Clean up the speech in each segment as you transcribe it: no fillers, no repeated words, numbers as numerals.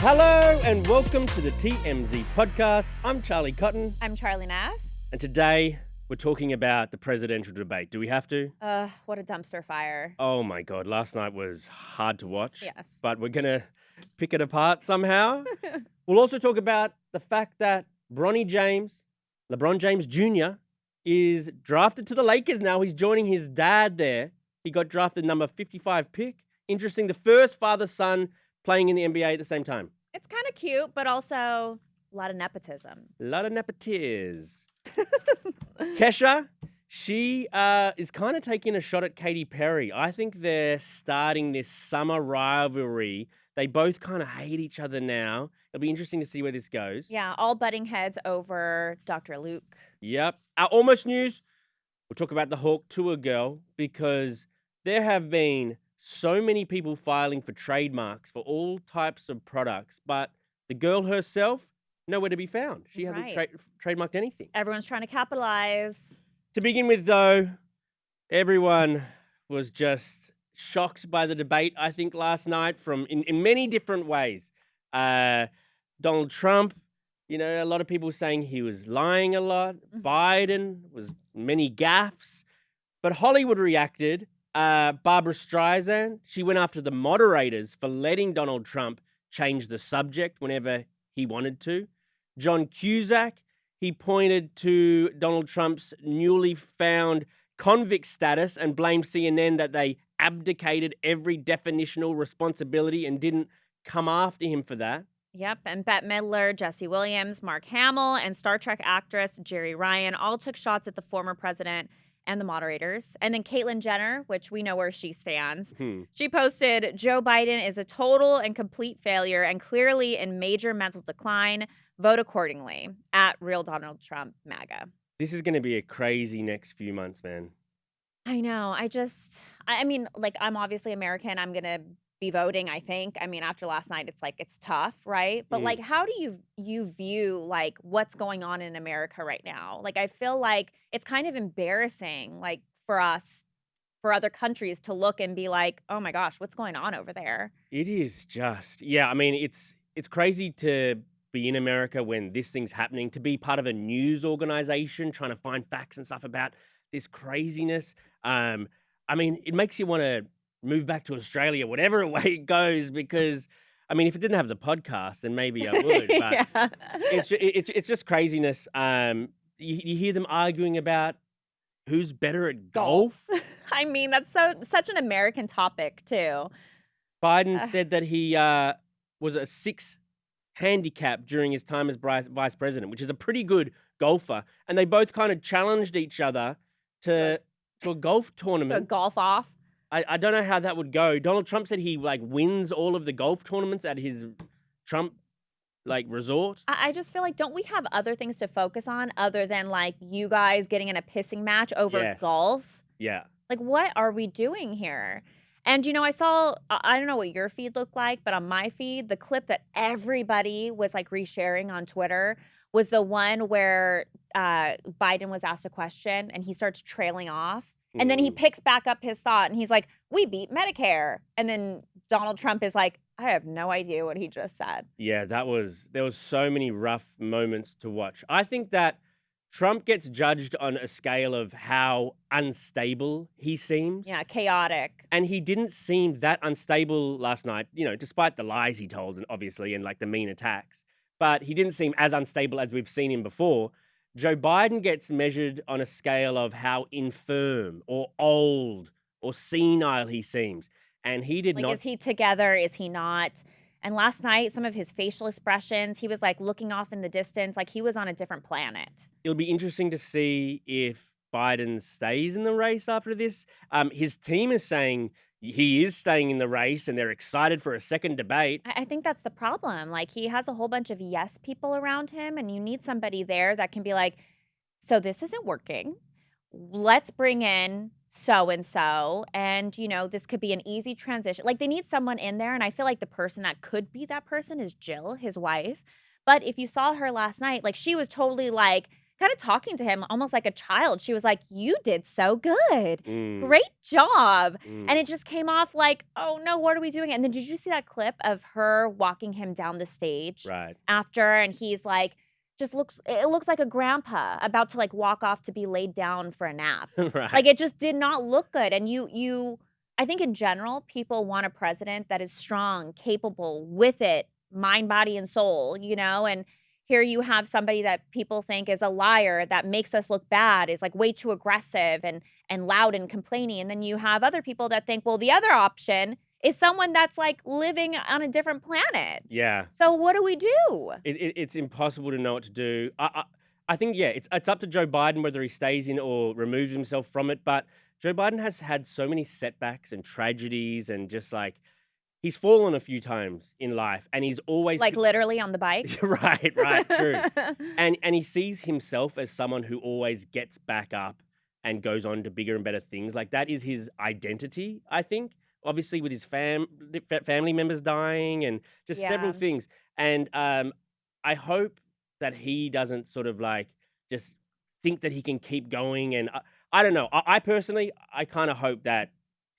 Hello and welcome to the TMZ podcast. I'm Charlie Cotton. I'm Charlie Neff. And today we're talking about the presidential debate. Do we have to? What a dumpster fire. Oh my God, last night was hard to watch. Yes. But we're going to pick it apart somehow. We'll also talk about the fact that LeBron James Jr. is drafted to the Lakers now. He's joining his dad there. He got drafted number 55 pick. Interesting, the first father-son playing in the NBA at the same time. It's kind of cute, but also a lot of nepotism. A lot of nepotiz. Kesha, she is kind of taking a shot at Katy Perry. I think they're starting this summer rivalry. They both kind of hate each other now. It'll be interesting to see where this goes. Yeah, all butting heads over Dr. Luke. Yep. Our almost news, we'll talk about the Hawk Tuah girl because there have been so many people filing for trademarks for all types of products, but the girl herself, nowhere to be found. She hasn't trademarked anything. Everyone's trying to capitalize. To begin with, though, everyone was just shocked by the debate, I think, last night in many different ways. Donald Trump, a lot of people saying he was lying a lot. Biden was many gaffes. But Hollywood reacted. Barbara Streisand, she went after the moderators for letting Donald Trump change the subject whenever he wanted to. John Cusack, he pointed to Donald Trump's newly found convict status and blamed CNN that they abdicated every definitional responsibility and didn't come after him for that. Yep, and Bette Midler, Jesse Williams, Mark Hamill, and Star Trek actress Jerry Ryan all took shots at the former president and the moderators. And then Caitlyn Jenner, which we know where she stands, she posted, Joe Biden is a total and complete failure and clearly in major mental decline. Vote accordingly at Real Donald Trump MAGA. This is going to be a crazy next few months, man. I know. I mean, I'm obviously American. I'm going to be voting, I think. I mean, after last night, it's tough, right? But how do you view what's going on in America right now? I feel like it's kind of embarrassing, for us, for other countries to look and be like, oh my gosh, what's going on over there? It is just, I mean, it's crazy to be in America when this thing's happening, to be part of a news organization trying to find facts and stuff about this craziness. I mean, it makes you want to move back to Australia, whatever way it goes, because, I mean, if it didn't have the podcast, then maybe I would. But it's just craziness. You hear them arguing about who's better at golf. I mean, that's such an American topic, too. Biden said that he was a 6 handicap during his time as vice president, which is a pretty good golfer. And they both kind of challenged each other to a golf tournament. To a golf off. I don't know how that would go. Donald Trump said he wins all of the golf tournaments at his Trump resort. I just feel like, don't we have other things to focus on other than you guys getting in a pissing match over golf? Yeah. What are we doing here? And I saw, I don't know what your feed looked like, but on my feed, the clip that everybody was resharing on Twitter was the one where Biden was asked a question and he starts trailing off. And then he picks back up his thought and he's like, we beat Medicare. And then Donald Trump is like, I have no idea what he just said. Yeah, there was so many rough moments to watch. I think that Trump gets judged on a scale of how unstable he seems. Yeah, chaotic. And he didn't seem that unstable last night, despite the lies he told, obviously, and the mean attacks. But he didn't seem as unstable as we've seen him before. Joe Biden gets measured on a scale of how infirm or old or senile he seems. And he did not. Is he together? Is he not? And last night, some of his facial expressions, he was looking off in the distance, he was on a different planet. It'll be interesting to see if Biden stays in the race after this. His team is saying he is staying in the race and they're excited for a second debate. I think that's the problem. He has a whole bunch of yes people around him, and you need somebody there that can be like, so this isn't working. Let's bring in so-and-so, and, this could be an easy transition. They need someone in there, and I feel like the person that could be that person is Jill, his wife. But if you saw her last night, she was totally kind of talking to him almost like a child. She was like, "You did so good. Mm, Great job." And mm, it just came off like, "Oh no, what are we doing?" And then did you see that clip of her walking him down the stage right. after, and he's like, it looks like a grandpa about to like walk off to be laid down for a nap. Right. Like it just did not look good. And I think in general, people want a president that is strong, capable, with it, mind, body, and soul, and here you have somebody that people think is a liar that makes us look bad, is like way too aggressive and loud and complaining. And then you have other people that think, well, the other option is someone that's like living on a different planet. Yeah. So what do we do? It's impossible to know what to do. I think, yeah, it's up to Joe Biden whether he stays in or removes himself from it. But Joe Biden has had so many setbacks and tragedies and just like he's fallen a few times in life and he's always Like literally on the bike? right, true. And he sees himself as someone who always gets back up and goes on to bigger and better things. Like that is his identity, I think. Obviously, with his family members dying and just several Yeah. things. And I hope that he doesn't sort of like just think that he can keep going. And I don't know. I personally, I kind of hope that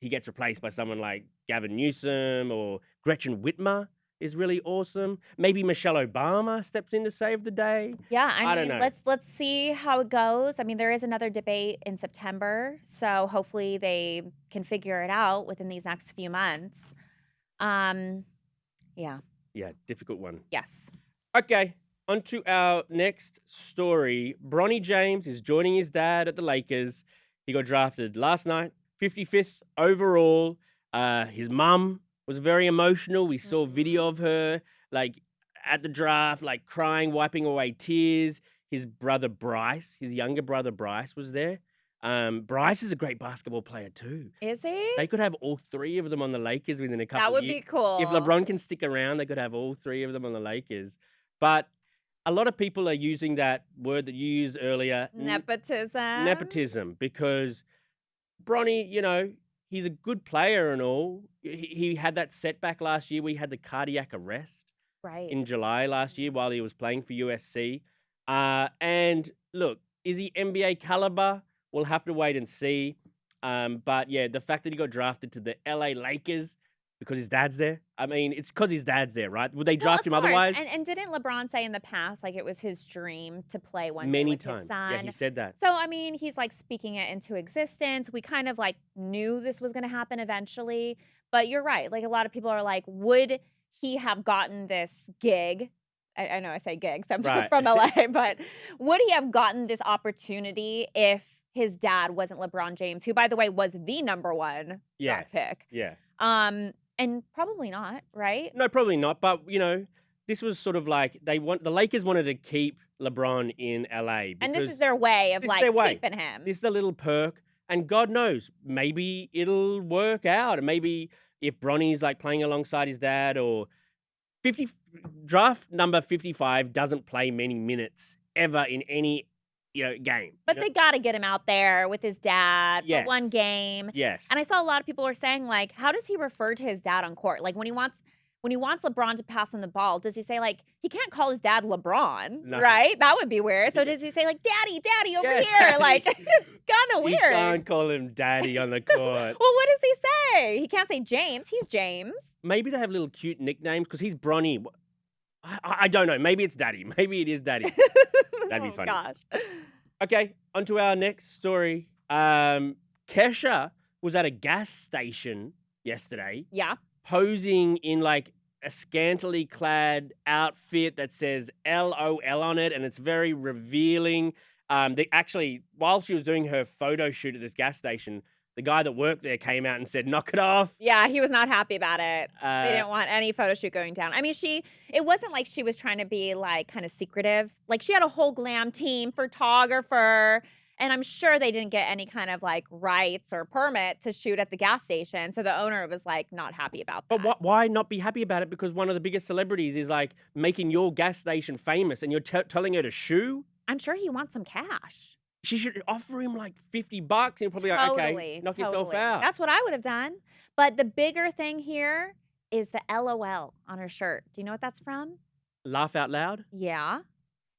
he gets replaced by someone like Gavin Newsom or Gretchen Whitmer is really awesome. Maybe Michelle Obama steps in to save the day. Yeah, I don't mean, know. let's see how it goes. I mean, there is another debate in September, so hopefully they can figure it out within these next few months. Um, yeah, Yeah, difficult one. yes. Okay, on to our next story. Bronny James is joining his dad at the Lakers. He got drafted last night, 55th overall. His mum was very emotional. We saw video of her like at the draft, like crying, wiping away tears. His brother Bryce, his younger brother Bryce, was there. Bryce is a great basketball player too. Is he? They could have all three of them on the Lakers within a couple That of would years. be cool. If LeBron can stick around, they could have all three of them on the Lakers. But a lot of people are using that word that you used earlier, Nepotism. nepotism, because Bronny, he's a good player and all. He had that setback last year. We had the cardiac arrest Right. in July last year while he was playing for USC. And look, is he NBA caliber? We'll have to wait and see. But yeah, the fact that he got drafted to the LA Lakers because his dad's there. I mean, it's because his dad's there, right? Would they Well, draft of him course. otherwise? And didn't LeBron say in the past, like it was his dream to play one day Many with his times. Yeah, he son? said that. So, I mean, he's like speaking it into existence. We kind of like knew this was going to happen eventually. But you're right. Like a lot of people are like, would he have gotten this gig? I know I say gigs, I'm Right. from LA, but would he have gotten this opportunity if his dad wasn't LeBron James, who, by the way, was the number one Yes. draft pick? Yeah. And probably not, right? No, probably not. But this was sort of like the Lakers wanted to keep LeBron in LA And this because is their way of this is like their way. keeping him. This is a little perk, and God knows, maybe it'll work out. And maybe if Bronny's like playing alongside his dad, or draft number 55 doesn't play many minutes ever in any game. But they got to get him out there with his dad Yes. for one game. Yes. And I saw a lot of people were saying like, how does he refer to his dad on court? Like when he wants LeBron to pass him the ball, does he say like he can't call his dad LeBron, No. right? That would be weird. So does he say like daddy over Yeah, here? daddy. Like it's kind of You weird. can't call him daddy on the court. Well, what does he say? He can't say James. He's James. Maybe they have little cute nicknames because he's Bronny. I don't know. Maybe it's daddy. Maybe it is daddy. That'd be Oh, funny. gosh. Okay, on to our next story. Kesha was at a gas station yesterday Yeah. posing in like a scantily clad outfit that says LOL on it, and it's very revealing. While she was doing her photo shoot at this gas station, the guy that worked there came out and said, "Knock it off." Yeah, he was not happy about it. They Uh, didn't want any photo shoot going down. I mean, it wasn't like she was trying to be like kind of secretive. Like she had a whole glam team, photographer, and I'm sure they didn't get any kind of like rights or permit to shoot at the gas station. So the owner was like not happy about that. But why not be happy about it? Because one of the biggest celebrities is like making your gas station famous, and you're telling her to shoo. I'm sure he wants some cash. She should offer him like $50 and probably like, okay, knock yourself out. That's what I would have done. But the bigger thing here is the LOL on her shirt. Do you know what that's from? Laugh out loud. Yeah.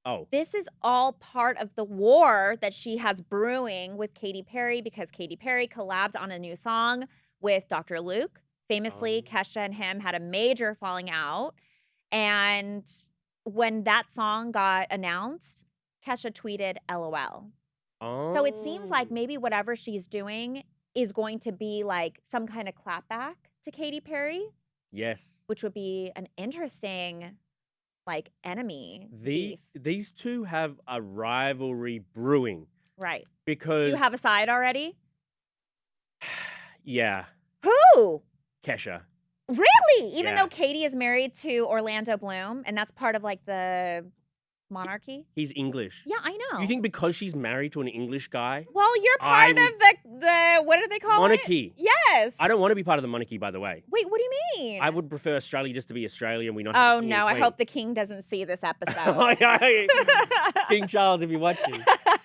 Oh. This is all part of the war that she has brewing with Katy Perry because Katy Perry collabed on a new song with Dr. Luke. Famously, Kesha and him had a major falling out. And when that song got announced, Kesha tweeted LOL. So it seems like Oh. maybe whatever she's doing is going to be like some kind of clapback to Katy Perry, Yes. which would be an interesting like enemy beef. These two have a rivalry brewing Right. Do because you have a side already? yeah, Who? Kesha. Really? Even Yeah. though Katy is married to Orlando Bloom and that's part of like the monarchy? He's English. Yeah, I know. You think because she's married to an English guy? Well, you're part of the what do they call monarchy. it? Yes. I don't want to be part of the monarchy, by the way. Wait, what do you mean? I would prefer Australia just to be Australia and we not have Oh a king no, and I queen. hope the king doesn't see this episode. King Charles, if you're watching.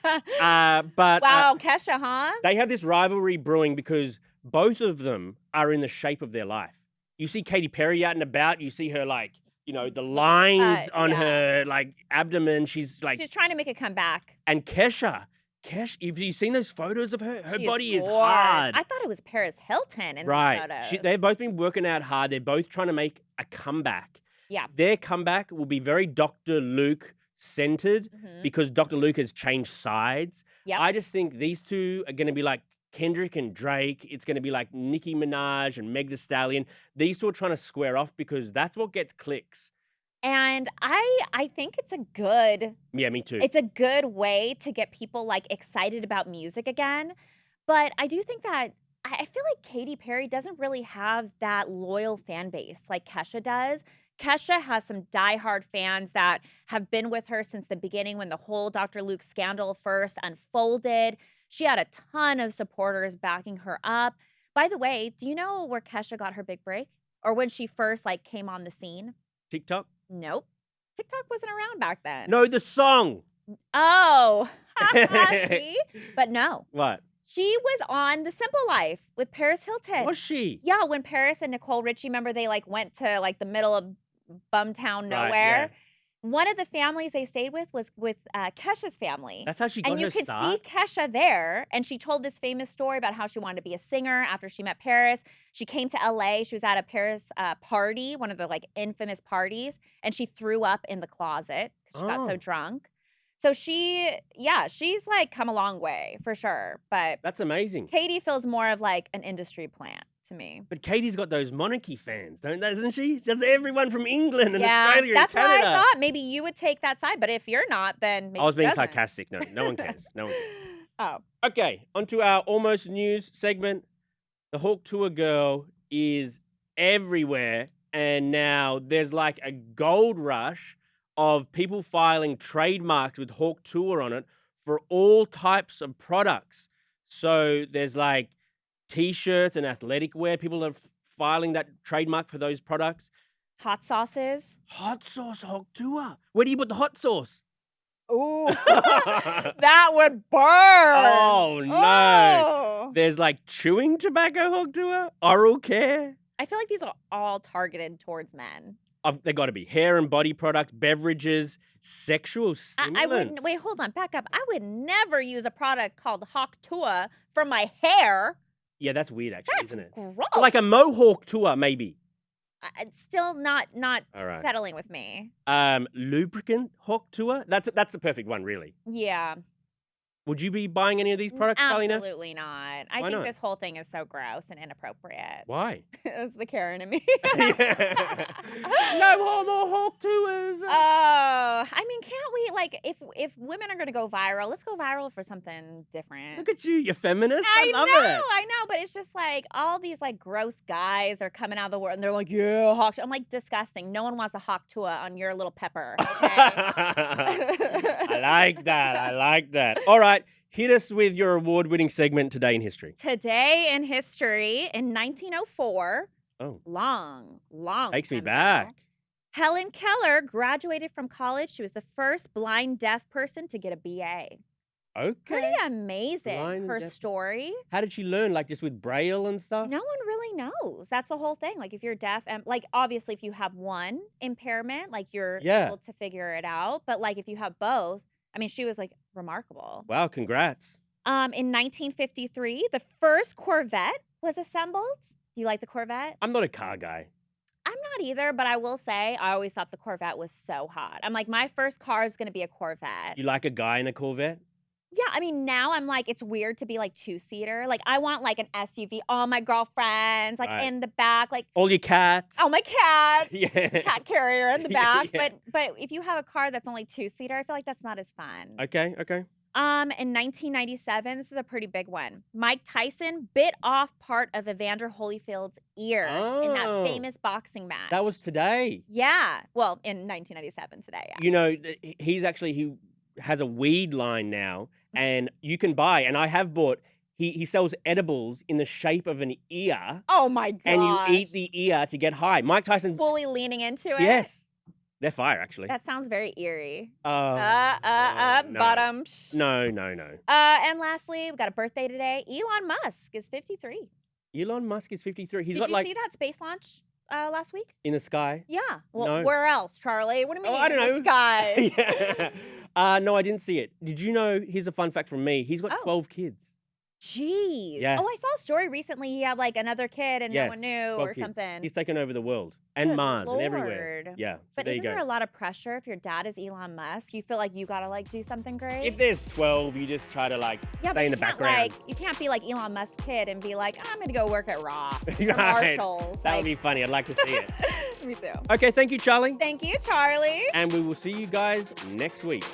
But Wow, Kesha, huh? they have this rivalry brewing because both of them are in the shape of their life. You see Katy Perry out and about. You see her like, you know, the lines on yeah. her like abdomen. She's like, She's trying to make a comeback. and Kesha, have you seen those photos of her? Her She body is gorgeous. hard. I thought it was Paris Hilton in the Right. photos. They've both been working out hard. They're both trying to make a comeback. Yeah. Their comeback will be very Dr. Luke centered because Dr. Luke has changed sides. Yep. I just think these two are going to be like Kendrick and Drake. It's going to be like Nicki Minaj and Meg Thee Stallion. These two are trying to square off because that's what gets clicks. And I think it's a good Yeah, me too. It's a good way to get people like excited about music again. But I do think that I feel like Katy Perry doesn't really have that loyal fan base like Kesha does. Kesha has some diehard fans that have been with her since the beginning when the whole Dr. Luke scandal first unfolded. She had a ton of supporters backing her up. By the way, do you know where Kesha got her big break? Or when she first like came on the scene? TikTok? Nope. TikTok wasn't around back then. No, the song. Oh, see? But no. What? She was on The Simple Life with Paris Hilton. Was she? Yeah, when Paris and Nicole Richie, remember they like went to like the middle of Bumtown nowhere. Right, yeah. One of the families they stayed with was with Kesha's family. That's how she got and her you could start? see Kesha there, and she told this famous story about how she wanted to be a singer after she met Paris. She came to LA. She was at a Paris party, one of the like infamous parties, and she threw up in the closet because she got so Oh. drunk. So she's like come a long way for sure. But That's amazing. Katy feels more of like an industry plant to me. But Katie's got those monarchy fans, doesn't she? Does everyone from England and Yeah, Australia that's and why Canada? I thought maybe you would take that side. But if you're not, then maybe I was she being doesn't. sarcastic. No one cares. No one cares. Oh. Okay, onto our almost news segment. The Hawk Tuah girl is everywhere, and now there's like a gold rush of people filing trademarks with Hawk Tuah on it for all types of products. So there's like t-shirts and athletic wear. People are filing that trademark for those products. Hot sauces. Hot sauce Hawk Tuah. Where do you put the hot sauce? Ooh. That would burn. Oh, no. Oh. There's like chewing tobacco Hawk Tuah, oral care. I feel like these are all targeted towards men. They got to be hair and body products, beverages, sexual stimulants. I wouldn't. Wait, hold on. Back up. I would never use a product called Hawk Tuah for my hair. Yeah, that's weird, actually, That's isn't it? gross. Like a mohawk Tuah, maybe. It's still not All right. settling with me. Lubricant Hawk Tuah. That's the perfect one, really. Yeah. Would you be buying any of these products, Carly Neff? Absolutely not. I Why think not? this whole thing is so gross and inappropriate. Why? It's the Karen in me. No more Hawk Tuahs. Oh, I mean, can't we like if women are gonna go viral, let's go viral for something different. Look at you, you're feminist. I love know, it. I know, but it's just like all these like gross guys are coming out of the world and they're like, yeah, Hawk. I'm like, disgusting. No one wants a Hawk Tuah on your little pepper. Okay? I like that. I like that. All right. Hit us with your award-winning segment, Today in History. Today in history, in 1904, Oh. long Takes me time ago, back. Helen Keller graduated from college. She was the first blind deaf person to get a BA. Okay. Pretty amazing, Blind and her deaf. story. How did she learn? Like just with Braille and stuff? No one really knows. That's the whole thing. Like if you're deaf and like obviously if you have one impairment, like you're Yeah. able to figure it out. But like if you have both, I mean, she was like remarkable. Wow, congrats. In 1953, the first Corvette was assembled. Do you like the Corvette? I'm not a car guy. I'm not either, but I will say I always thought the Corvette was so hot. I'm like, my first car is gonna be a Corvette. You like a guy in a Corvette? Yeah, I mean, now I'm like, it's weird to be like two-seater. Like, I want like an SUV, all my girlfriends, like Right. in the back, like All your cats. all my cats, Yeah. cat carrier in the back. Yeah. But if you have a car that's only two-seater, I feel like that's not as fun. Okay, okay. In 1997, this is a pretty big one. Mike Tyson bit off part of Evander Holyfield's ear in that Oh. famous boxing match. That was today. Yeah. Well, in 1997 today, yeah. You know, he has a weed line now, and you can buy, and I have bought, he sells edibles in the shape of an ear, Oh my gosh. and you eat the ear to get high. Mike Tyson, fully leaning into it. yes. They're fire, actually. That sounds very eerie. No. Bottom. No. And lastly, we got a birthday today. Elon Musk is 53. Elon Musk is 53. He's Did got you like see that space launch last week? in the sky. Yeah. Well, No. where else, Charlie? What do you mean? Oh, I don't in know. the sky. Yeah. No, I didn't see it. Did you know? Here's a fun fact from me. He's got Oh. 12 kids. Jeez. Yes. Oh, I saw a story recently. He had like another kid and no Yes, one knew 12 or kids. something. He's taken over the world and Good Mars and everywhere. Lord. Yeah. So But there you isn't go. there a lot of pressure if your dad is Elon Musk? You feel like you gotta like do something great? If there's 12, you just try to like Yeah, but stay in you the can't, background. Like, you can't be like Elon Musk's kid and be like, I'm gonna go work at Ross or Right. Marshalls. That would Like, be funny. I'd like to see it. me too. Okay, thank you, Charlie. Thank you, Charlie. And we will see you guys next week.